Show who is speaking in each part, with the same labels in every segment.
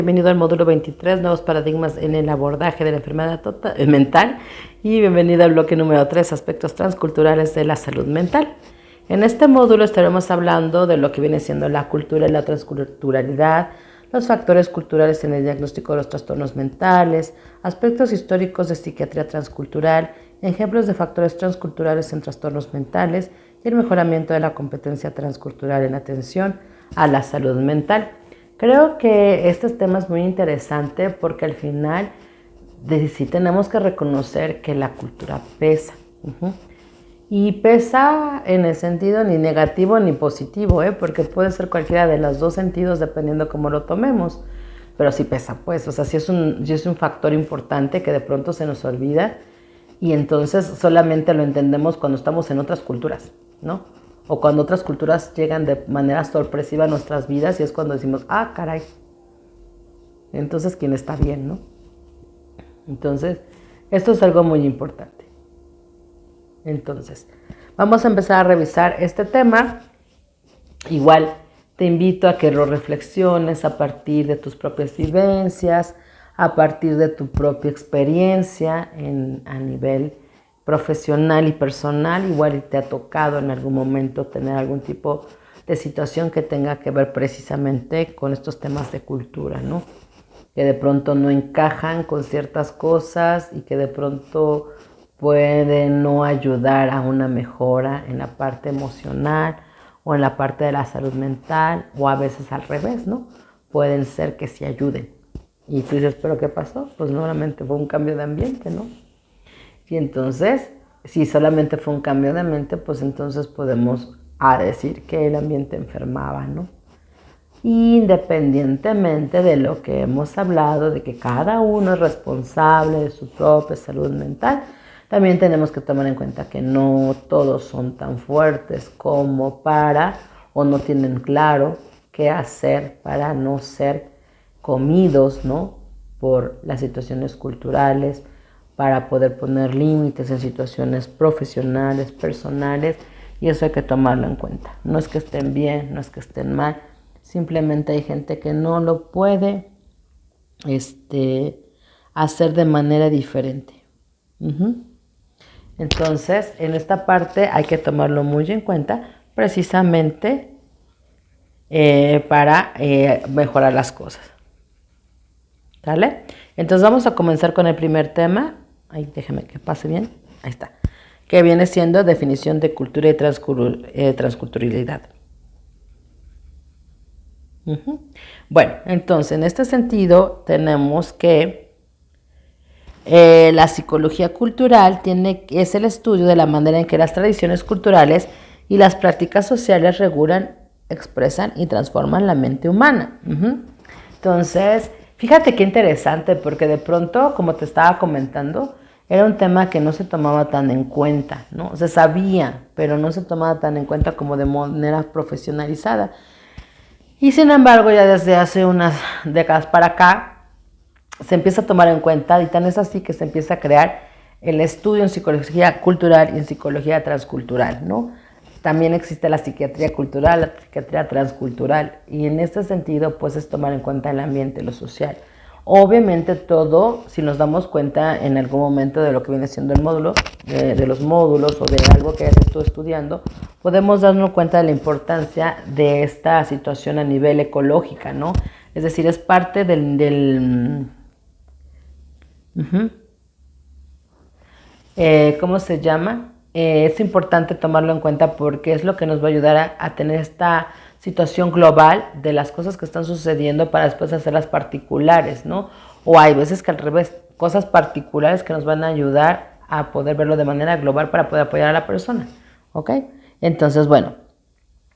Speaker 1: Bienvenido al módulo 23, nuevos paradigmas en el abordaje de la enfermedad mental, y bienvenido al bloque número 3, aspectos transculturales de la salud mental. En este módulo estaremos hablando de lo que viene siendo la cultura y la transculturalidad, los factores culturales en el diagnóstico de los trastornos mentales, aspectos históricos de psiquiatría transcultural, ejemplos de factores transculturales en trastornos mentales y el mejoramiento de la competencia transcultural en atención a la salud mental. Creo que este tema es muy interesante porque al final sí tenemos que reconocer que la cultura pesa. Y pesa en el sentido ni negativo ni positivo, porque puede ser cualquiera de los dos sentidos dependiendo cómo lo tomemos. Pero sí pesa, pues, o sea, sí es un factor importante que de pronto se nos olvida y entonces solamente lo entendemos cuando estamos en otras culturas, ¿no? O cuando otras culturas llegan de manera sorpresiva a nuestras vidas y es cuando decimos, ah, caray. Entonces, ¿quién está bien, no? Entonces, esto es algo muy importante. Entonces, vamos a empezar a revisar este tema. Igual, te invito a que lo reflexiones a partir de tus propias vivencias, a partir de tu propia experiencia a nivel profesional y personal. Igual te ha tocado en algún momento tener algún tipo de situación que tenga que ver precisamente con estos temas de cultura, ¿no? Que de pronto no encajan con ciertas cosas y que de pronto pueden no ayudar a una mejora en la parte emocional o en la parte de la salud mental, o a veces al revés, ¿no? Pueden ser que sí ayuden. Y tú dices, ¿pero qué pasó? Pues normalmente fue un cambio de ambiente, ¿no? Y entonces, si solamente fue un cambio de ambiente, pues entonces podemos decir que el ambiente enfermaba, ¿no? Independientemente de lo que hemos hablado, de que cada uno es responsable de su propia salud mental, también tenemos que tomar en cuenta que no todos son tan fuertes como o no tienen claro qué hacer para no ser comidos, ¿no? Por las situaciones culturales, para poder poner límites en situaciones profesionales, personales, y eso hay que tomarlo en cuenta. No es que estén bien, no es que estén mal, simplemente hay gente que no lo puede hacer de manera diferente. Entonces, en esta parte hay que tomarlo muy en cuenta, precisamente para mejorar las cosas. ¿Sale? Entonces vamos a comenzar con el primer tema. Ay, déjame que pase bien. Ahí está. Que viene siendo definición de cultura y transculturalidad. Bueno, entonces en este sentido tenemos que la psicología cultural es el estudio de la manera en que las tradiciones culturales y las prácticas sociales regulan, expresan y transforman la mente humana. Entonces, fíjate qué interesante, porque de pronto, como te estaba comentando, era un tema que no se tomaba tan en cuenta, ¿no? Se sabía, pero no se tomaba tan en cuenta como de manera profesionalizada. Y sin embargo, ya desde hace unas décadas para acá, se empieza a tomar en cuenta, y tan es así que se empieza a crear el estudio en psicología cultural y en psicología transcultural, ¿no? También existe la psiquiatría cultural, la psiquiatría transcultural, y en este sentido, pues es tomar en cuenta el ambiente, lo social. Obviamente todo, si nos damos cuenta en algún momento de lo que viene siendo el módulo, de los módulos o de algo que hayas estado estudiando, podemos darnos cuenta de la importancia de esta situación a nivel ecológica, ¿no? Es decir, es parte ¿cómo se llama? Es importante tomarlo en cuenta porque es lo que nos va a ayudar a tener esta situación global de las cosas que están sucediendo para después hacerlas particulares, ¿no? O hay veces que al revés, cosas particulares que nos van a ayudar a poder verlo de manera global para poder apoyar a la persona, ¿ok? Entonces, bueno,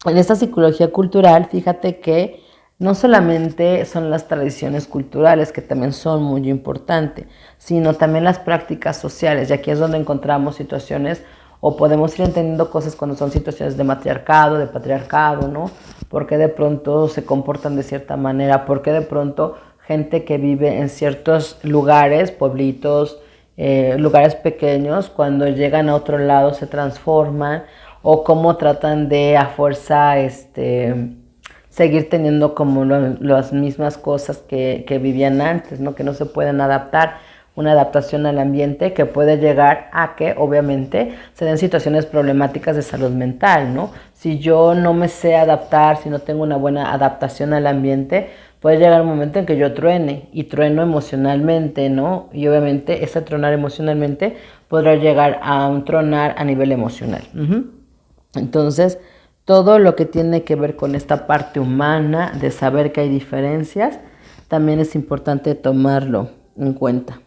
Speaker 1: en esta psicología cultural, fíjate que no solamente son las tradiciones culturales, que también son muy importantes, sino también las prácticas sociales, y aquí es donde encontramos situaciones o podemos ir entendiendo cosas cuando son situaciones de matriarcado, de patriarcado, ¿no? ¿Por qué de pronto se comportan de cierta manera? ¿Por qué de pronto gente que vive en ciertos lugares, pueblitos, lugares pequeños, cuando llegan a otro lado se transforman? O cómo tratan de a fuerza seguir teniendo como las mismas cosas que vivían antes, ¿no? Que no se pueden adaptar, una adaptación al ambiente que puede llegar a que obviamente se den situaciones problemáticas de salud mental, ¿no? Si yo no me sé adaptar, si no tengo una buena adaptación al ambiente, puede llegar un momento en que yo truene y trueno emocionalmente, ¿no? Y obviamente ese tronar emocionalmente podrá llegar a un tronar a nivel emocional. Entonces, todo lo que tiene que ver con esta parte humana de saber que hay diferencias, también es importante tomarlo en cuenta.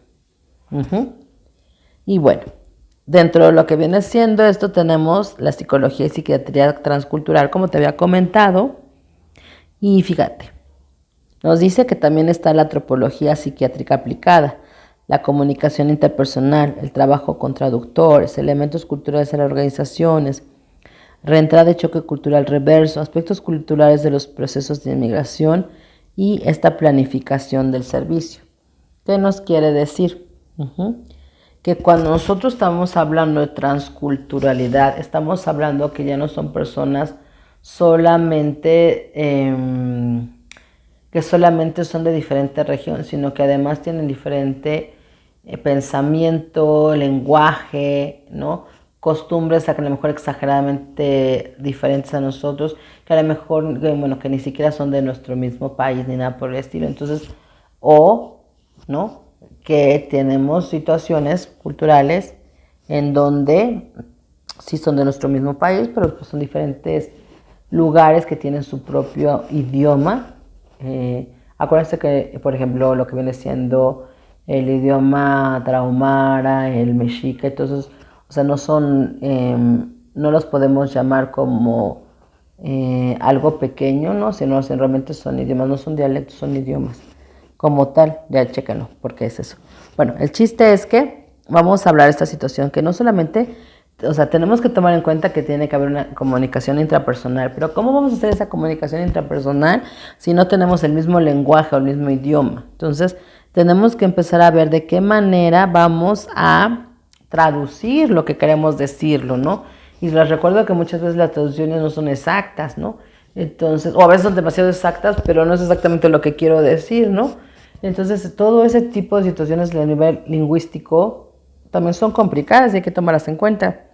Speaker 1: Y bueno, dentro de lo que viene siendo esto tenemos la psicología y psiquiatría transcultural, como te había comentado. Y fíjate, nos dice que también está la antropología psiquiátrica aplicada, la comunicación interpersonal, el trabajo con traductores, elementos culturales en las organizaciones, reentrada de choque cultural reverso, aspectos culturales de los procesos de inmigración y esta planificación del servicio. ¿Qué nos quiere decir? Que cuando nosotros estamos hablando de transculturalidad, estamos hablando que ya no son personas solamente que solamente son de diferentes regiones, sino que además tienen diferente pensamiento, lenguaje, ¿no? Costumbres a lo mejor exageradamente diferentes a nosotros, que a lo mejor, bueno, que ni siquiera son de nuestro mismo país ni nada por el estilo. Entonces, ¿no? Que tenemos situaciones culturales en donde sí son de nuestro mismo país, pero pues son diferentes lugares que tienen su propio idioma. Acuérdense que, por ejemplo, lo que viene siendo el idioma tarahumara, el mexica, entonces, o sea, no son, no los podemos llamar como algo pequeño, ¿no? Sino realmente son idiomas, no son dialectos, son idiomas como tal. Ya chéquenlo, porque es eso. Bueno, el chiste es que vamos a hablar de esta situación que no solamente, o sea, tenemos que tomar en cuenta que tiene que haber una comunicación intrapersonal, pero ¿cómo vamos a hacer esa comunicación intrapersonal si no tenemos el mismo lenguaje o el mismo idioma? Entonces, tenemos que empezar a ver de qué manera vamos a traducir lo que queremos decirlo, ¿no? Y les recuerdo que muchas veces las traducciones no son exactas, ¿no? Entonces, o a veces son demasiado exactas, pero no es exactamente lo que quiero decir, ¿no? Entonces, todo ese tipo de situaciones a nivel lingüístico también son complicadas y hay que tomarlas en cuenta.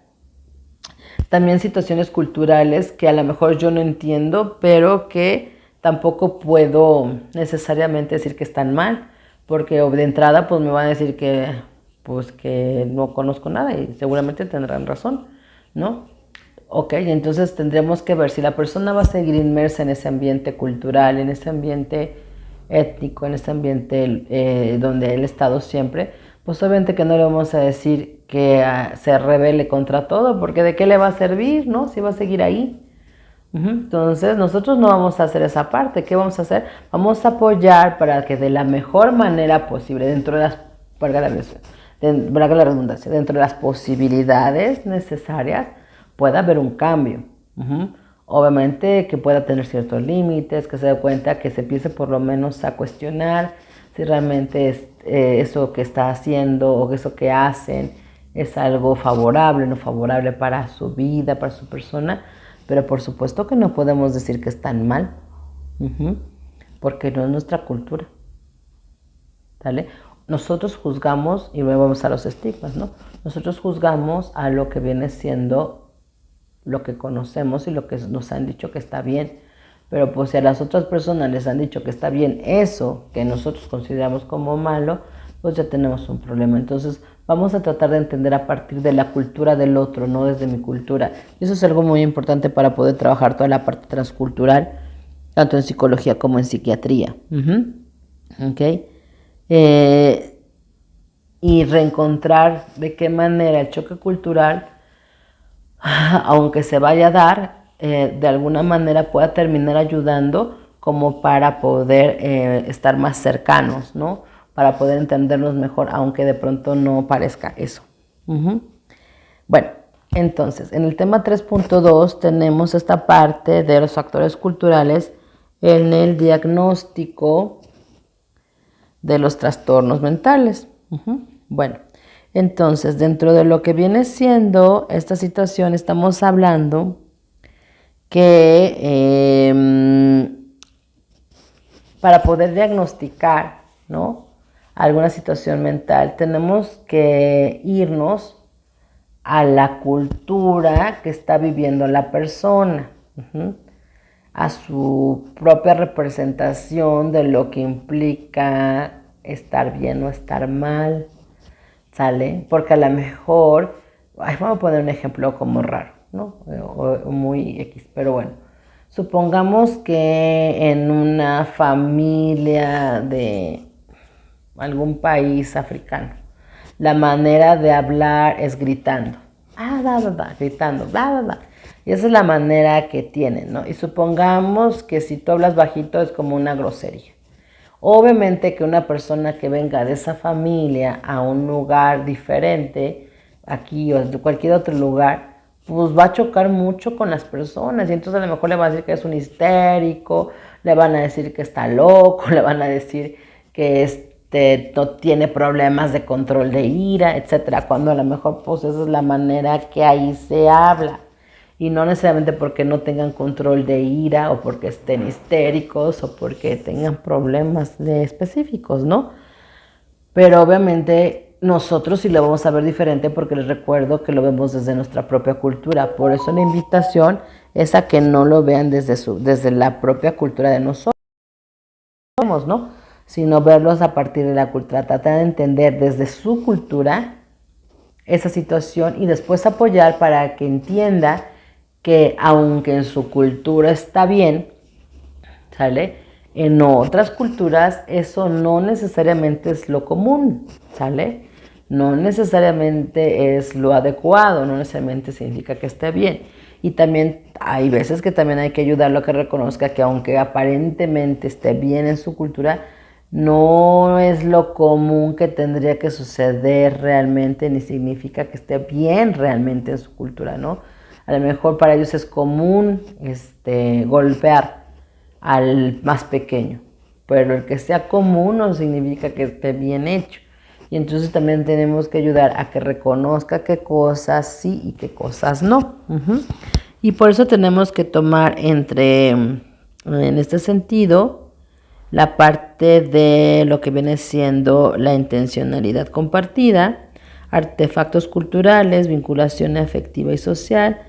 Speaker 1: También situaciones culturales que a lo mejor yo no entiendo, pero que tampoco puedo necesariamente decir que están mal, porque de entrada pues me van a decir pues que no conozco nada y seguramente tendrán razón, ¿no? Ok, entonces tendremos que ver si la persona va a seguir inmersa en ese ambiente cultural, en ese ambiente étnico, en ese ambiente donde él ha estado siempre, pues obviamente que no le vamos a decir que se rebele contra todo, porque de qué le va a servir, ¿no? Si va a seguir ahí. Entonces nosotros no vamos a hacer esa parte. ¿Qué vamos a hacer? Vamos a apoyar para que de la mejor manera posible, dentro de las, valga la redundancia, dentro de las posibilidades necesarias, pueda haber un cambio. Obviamente que pueda tener ciertos límites, que se dé cuenta, que se empiece por lo menos a cuestionar si realmente es, eso que está haciendo o eso que hacen es algo favorable, no favorable para su vida, para su persona. Pero por supuesto que no podemos decir que están mal, porque no es nuestra cultura. ¿Vale? Nosotros juzgamos, y luego vamos a los estigmas, ¿no? Nosotros juzgamos a lo que viene siendo lo que conocemos y lo que nos han dicho que está bien. Pero pues si a las otras personas les han dicho que está bien eso que nosotros consideramos como malo, pues ya tenemos un problema. Entonces vamos a tratar de entender a partir de la cultura del otro, no desde mi cultura. Y eso es algo muy importante para poder trabajar toda la parte transcultural, tanto en psicología como en psiquiatría. ¿Okay? Y reencontrar de qué manera el choque cultural, aunque se vaya a dar, de alguna manera pueda terminar ayudando como para poder estar más cercanos, ¿no? Para poder entendernos mejor, aunque de pronto no parezca eso. Bueno, entonces, en el tema 3.2 tenemos esta parte de los factores culturales en el diagnóstico de los trastornos mentales. Bueno, entonces, dentro de lo que viene siendo esta situación, estamos hablando que para poder diagnosticar, ¿no?, alguna situación mental, tenemos que irnos a la cultura que está viviendo la persona, a su propia representación de lo que implica estar bien o estar mal, ¿sale? Porque a lo mejor, vamos a poner un ejemplo como raro, ¿no? O muy X, pero bueno. Supongamos que en una familia de algún país africano, la manera de hablar es gritando. Gritando, Y esa es la manera que tienen, ¿no? Y supongamos que si tú hablas bajito es como una grosería. Obviamente que una persona que venga de esa familia a un lugar diferente, aquí o de cualquier otro lugar, pues va a chocar mucho con las personas. Y entonces a lo mejor le van a decir que es un histérico, le van a decir que está loco, le van a decir que no tiene problemas de control de ira, etcétera, cuando a lo mejor pues esa es la manera que ahí se habla, y no necesariamente porque no tengan control de ira o porque estén histéricos o porque tengan problemas específicos, ¿no? Pero obviamente nosotros sí lo vamos a ver diferente porque les recuerdo que lo vemos desde nuestra propia cultura, por eso la invitación es a que no lo vean desde la propia cultura de nosotros, ¿no?, sino verlos a partir de la cultura, tratar de entender desde su cultura esa situación y después apoyar para que entienda que aunque en su cultura está bien, ¿sale?, en otras culturas eso no necesariamente es lo común, ¿sale? No necesariamente es lo adecuado, no necesariamente significa que esté bien. Y también hay veces que también hay que ayudarlo a que reconozca que aunque aparentemente esté bien en su cultura, no es lo común que tendría que suceder realmente, ni significa que esté bien realmente en su cultura, ¿no? A lo mejor para ellos es común golpear al más pequeño, pero el que sea común no significa que esté bien hecho. Y entonces también tenemos que ayudar a que reconozca qué cosas sí y qué cosas no. Y por eso tenemos que tomar en este sentido, la parte de lo que viene siendo la intencionalidad compartida, artefactos culturales, vinculación afectiva y social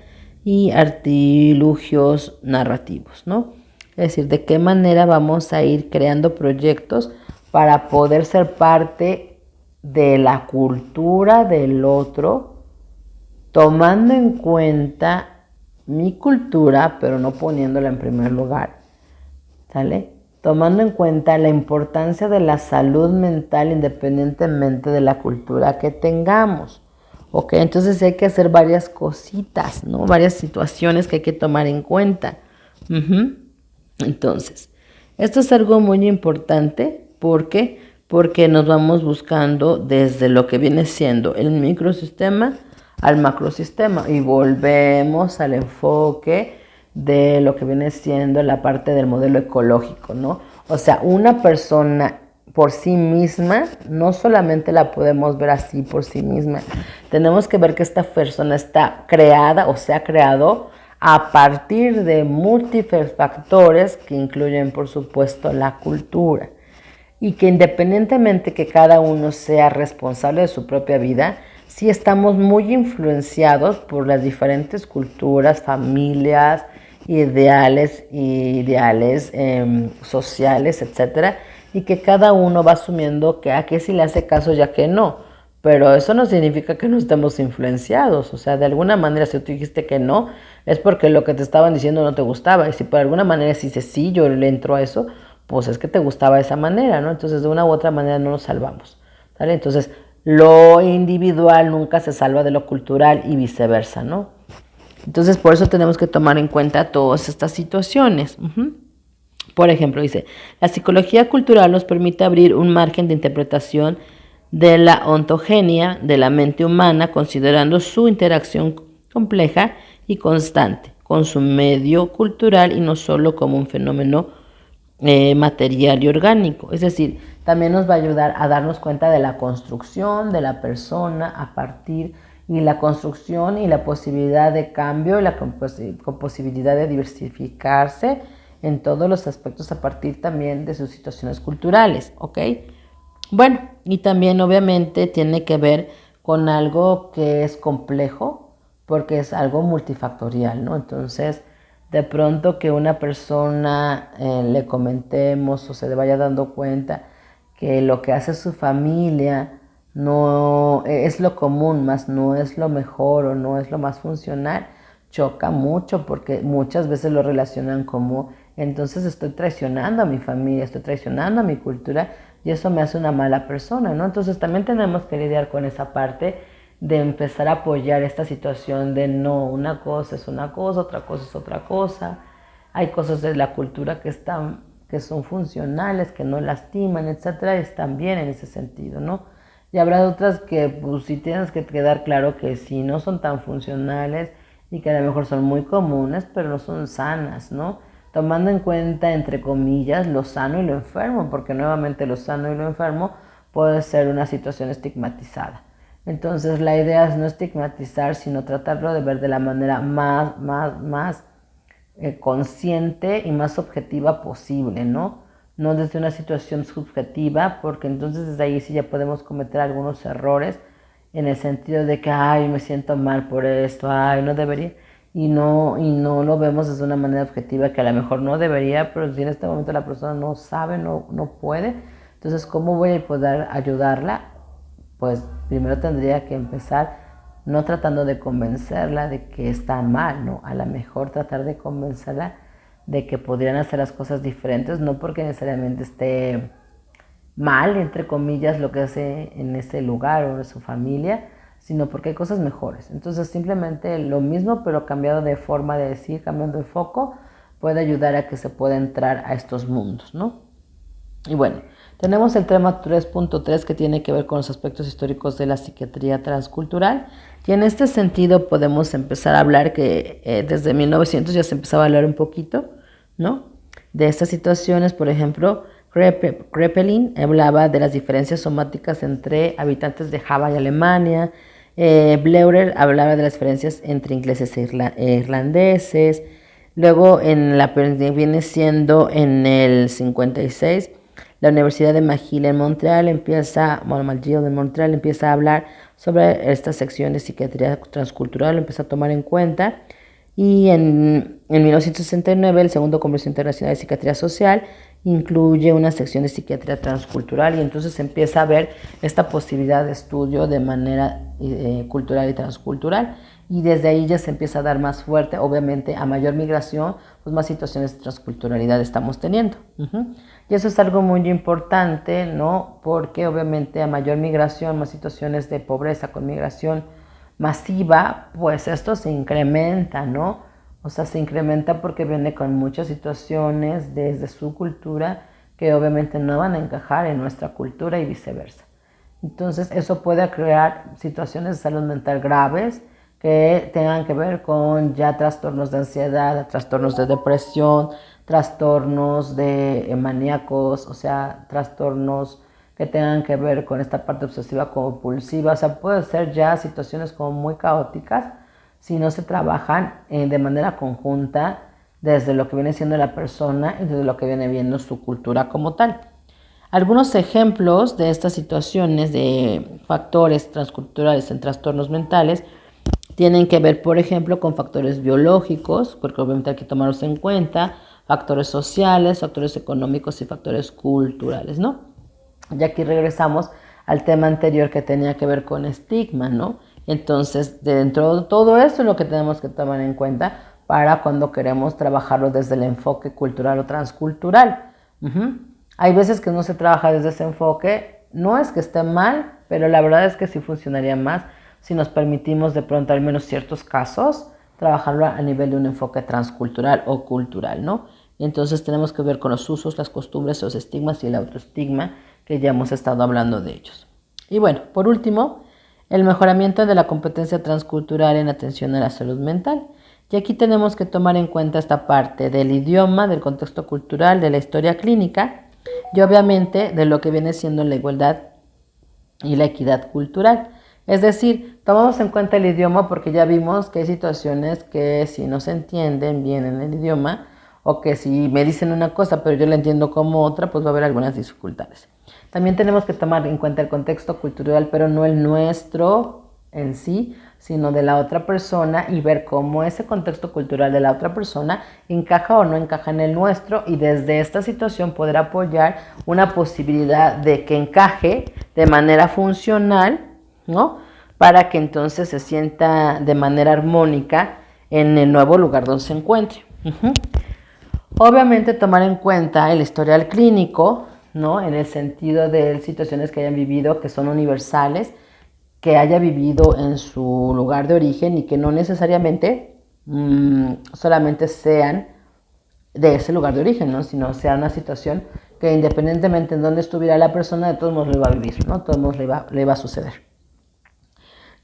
Speaker 1: y artilugios narrativos, ¿no? Es decir, de qué manera vamos a ir creando proyectos para poder ser parte de la cultura del otro, tomando en cuenta mi cultura, pero no poniéndola en primer lugar, ¿sale? Tomando en cuenta la importancia de la salud mental independientemente de la cultura que tengamos. Ok, entonces hay que hacer varias cositas, ¿no? Varias situaciones que hay que tomar en cuenta. Entonces, esto es algo muy importante. ¿Por qué? Porque nos vamos buscando desde lo que viene siendo el microsistema al macrosistema y volvemos al enfoque de lo que viene siendo la parte del modelo ecológico, ¿no? O sea, una persona por sí misma, no solamente la podemos ver así por sí misma, tenemos que ver que esta persona está creada o se ha creado a partir de múltiples factores que incluyen, por supuesto, la cultura. Y que independientemente que cada uno sea responsable de su propia vida, sí estamos muy influenciados por las diferentes culturas, familias, ideales sociales, etcétera, y que cada uno va asumiendo que a qué sí le hace caso y a qué no. Pero eso no significa que no estemos influenciados. O sea, de alguna manera, si tú dijiste que no, es porque lo que te estaban diciendo no te gustaba. Y si por alguna manera dices, sí, yo le entro a eso, pues es que te gustaba de esa manera, ¿no? Entonces, de una u otra manera no nos salvamos, ¿vale? Entonces, lo individual nunca se salva de lo cultural y viceversa, ¿no? Entonces, por eso tenemos que tomar en cuenta todas estas situaciones. Por ejemplo, dice, la psicología cultural nos permite abrir un margen de interpretación de la ontogenia de la mente humana, considerando su interacción compleja y constante con su medio cultural y no solo como un fenómeno material y orgánico. Es decir, también nos va a ayudar a darnos cuenta de la construcción de la persona a partir y la construcción y la posibilidad de cambio y la posibilidad de diversificarse en todos los aspectos a partir también de sus situaciones culturales, ¿ok? Bueno, y también obviamente tiene que ver con algo que es complejo porque es algo multifactorial, ¿no? Entonces, de pronto que una persona le comentemos o se le vaya dando cuenta que lo que hace su familia no es lo común, más no es lo mejor o no es lo más funcional, choca mucho porque muchas veces lo relacionan como entonces estoy traicionando a mi familia, estoy traicionando a mi cultura y eso me hace una mala persona, ¿no? Entonces también tenemos que lidiar con esa parte de empezar a apoyar esta situación de no, una cosa es una cosa, otra cosa es otra cosa. Hay cosas de la cultura que son funcionales, que no lastiman, etcétera, y están bien en ese sentido, ¿no? Y habrá otras que pues sí tienes que quedar claro que sí no son tan funcionales y que a lo mejor son muy comunes, pero no son sanas, ¿no? Tomando en cuenta, entre comillas, lo sano y lo enfermo, porque nuevamente lo sano y lo enfermo puede ser una situación estigmatizada. Entonces la idea es no estigmatizar, sino tratarlo de ver de la manera más consciente y más objetiva posible, ¿no? No desde una situación subjetiva, porque entonces desde ahí sí ya podemos cometer algunos errores en el sentido de que, ay, me siento mal por esto, ay, no debería, y no lo vemos desde una manera objetiva que a lo mejor no debería, pero si en este momento la persona no sabe, no puede, entonces, ¿cómo voy a poder ayudarla? Pues primero tendría que empezar no tratando de convencerla de que está mal, ¿no? A lo mejor tratar de convencerla de que podrían hacer las cosas diferentes, no porque necesariamente esté mal, entre comillas, lo que hace en ese lugar o en su familia, sino porque hay cosas mejores. Entonces simplemente lo mismo, pero cambiado de forma de decir, cambiando de foco, puede ayudar a que se pueda entrar a estos mundos, ¿no? Y bueno, tenemos el tema 3.3 que tiene que ver con los aspectos históricos de la psiquiatría transcultural. Y en este sentido podemos empezar a hablar que desde 1900 ya se empezaba a hablar un poquito, ¿no? De estas situaciones, por ejemplo, Kraepelin hablaba de las diferencias somáticas entre habitantes de Java y Alemania. Bleuler hablaba de las diferencias entre ingleses e irlandeses. Luego, viene siendo en el 56, la Universidad de McGill en Montreal empieza a hablar sobre esta sección de psiquiatría transcultural, lo empieza a tomar en cuenta. Y en 1969, el segundo Congreso Internacional de Psiquiatría Social incluye una sección de psiquiatría transcultural y entonces se empieza a ver esta posibilidad de estudio de manera cultural y transcultural. Y desde ahí ya se empieza a dar más fuerte, obviamente a mayor migración, pues más situaciones de transculturalidad estamos teniendo. Y eso es algo muy importante, ¿no? Porque obviamente a mayor migración, más situaciones de pobreza con migración masiva, pues esto se incrementa, ¿no? O sea, se incrementa porque viene con muchas situaciones desde su cultura que obviamente no van a encajar en nuestra cultura y viceversa. Entonces, eso puede crear situaciones de salud mental graves que tengan que ver con ya trastornos de ansiedad, trastornos de depresión, trastornos de maníacos, o sea, trastornos que tengan que ver con esta parte obsesiva compulsiva, o sea, puede ser ya situaciones como muy caóticas si no se trabajan de manera conjunta desde lo que viene siendo la persona y desde lo que viene viendo su cultura como tal. Algunos ejemplos de estas situaciones de factores transculturales en trastornos mentales tienen que ver, por ejemplo, con factores biológicos, porque obviamente hay que tomarlos en cuenta, factores sociales, factores económicos y factores culturales, ¿no? Y aquí regresamos al tema anterior que tenía que ver con estigma, ¿no? Entonces, dentro de todo esto es lo que tenemos que tomar en cuenta para cuando queremos trabajarlo desde el enfoque cultural o transcultural. Hay veces que no se trabaja desde ese enfoque, no es que esté mal, pero la verdad es que sí funcionaría más si nos permitimos de pronto, al menos ciertos casos, trabajarlo a nivel de un enfoque transcultural o cultural, ¿no? Y entonces tenemos que ver con los usos, las costumbres, los estigmas y el autoestigma, que ya hemos estado hablando de ellos. Y bueno, por último, el mejoramiento de la competencia transcultural en atención a la salud mental. Y aquí tenemos que tomar en cuenta esta parte del idioma, del contexto cultural, de la historia clínica y obviamente de lo que viene siendo la igualdad y la equidad cultural. Es decir, tomamos en cuenta el idioma porque ya vimos que hay situaciones que si no se entienden bien en el idioma, o que si me dicen una cosa pero yo la entiendo como otra, pues va a haber algunas dificultades. También tenemos que tomar en cuenta el contexto cultural, pero no el nuestro en sí, sino de la otra persona, y ver cómo ese contexto cultural de la otra persona encaja o no encaja en el nuestro, y desde esta situación poder apoyar una posibilidad de que encaje de manera funcional, ¿no? Para que entonces se sienta de manera armónica en el nuevo lugar donde se encuentre. Obviamente tomar en cuenta el historial clínico, ¿no? En el sentido de situaciones que hayan vivido que son universales, que haya vivido en su lugar de origen y que no necesariamente solamente sean de ese lugar de origen, ¿no? Sino sea una situación que independientemente en dónde estuviera la persona, de todos modos lo iba a vivir, ¿no? De todos modos le va a suceder.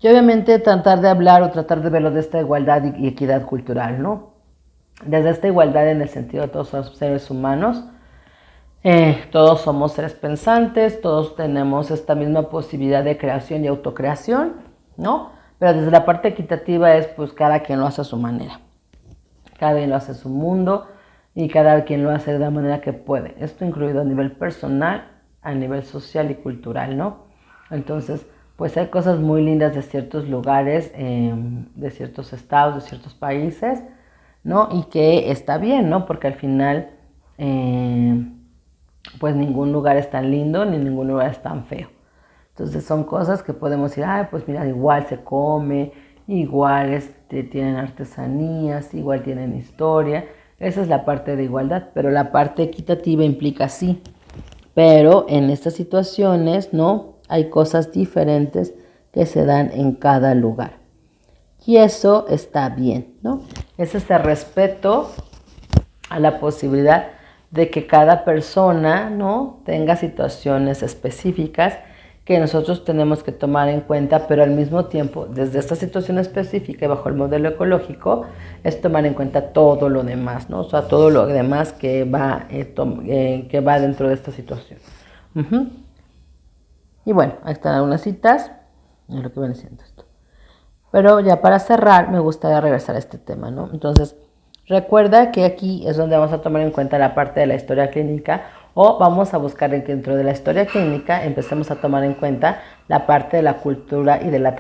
Speaker 1: Y obviamente tratar de hablar o tratar de verlo de esta igualdad y equidad cultural, ¿no? Desde esta igualdad en el sentido de todos somos seres humanos, todos somos seres pensantes, todos tenemos esta misma posibilidad de creación y autocreación, ¿no? Pero desde la parte equitativa es pues cada quien lo hace a su manera, cada quien lo hace a su mundo y cada quien lo hace de la manera que puede. Esto incluido a nivel personal, a nivel social y cultural, ¿no? Entonces, pues hay cosas muy lindas de ciertos lugares, de ciertos estados, de ciertos países, ¿no? Y que está bien, ¿no? Porque al final pues ningún lugar es tan lindo ni ningún lugar es tan feo. Entonces son cosas que podemos decir, pues mira, igual se come, igual tienen artesanías, igual tienen historia. Esa es la parte de igualdad, pero la parte equitativa implica sí. Pero en estas situaciones, ¿no? Hay cosas diferentes que se dan en cada lugar. Y eso está bien, ¿no? Es este respeto a la posibilidad de que cada persona, ¿no? Tenga situaciones específicas que nosotros tenemos que tomar en cuenta, pero al mismo tiempo, desde esta situación específica y bajo el modelo ecológico, es tomar en cuenta todo lo demás, ¿no? O sea, todo lo demás que va dentro de esta situación. Y bueno, ahí están algunas citas, es lo que viene siendo esto. Pero ya para cerrar, me gustaría regresar a este tema, ¿no? Entonces, recuerda que aquí es donde vamos a tomar en cuenta la parte de la historia clínica, o vamos a buscar dentro de la historia clínica empecemos a tomar en cuenta la parte de la cultura y de la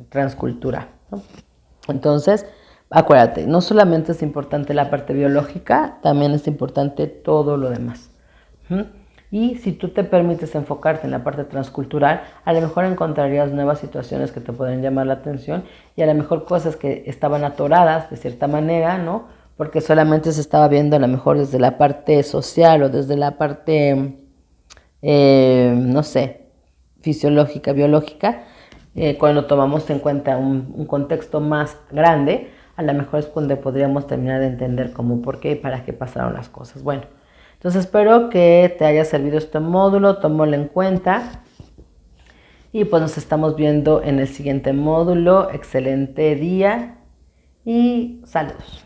Speaker 1: transcultura, ¿no? Entonces, acuérdate, no solamente es importante la parte biológica, también es importante todo lo demás. Y si tú te permites enfocarte en la parte transcultural, a lo mejor encontrarías nuevas situaciones que te pueden llamar la atención y a lo mejor cosas que estaban atoradas de cierta manera, ¿no? Porque solamente se estaba viendo a lo mejor desde la parte social o desde la parte, no sé, fisiológica, biológica. Cuando tomamos en cuenta un contexto más grande, a lo mejor es donde podríamos terminar de entender cómo, por qué y para qué pasaron las cosas. Bueno, entonces espero que te haya servido este módulo, tómalo en cuenta y pues nos estamos viendo en el siguiente módulo. Excelente día y saludos.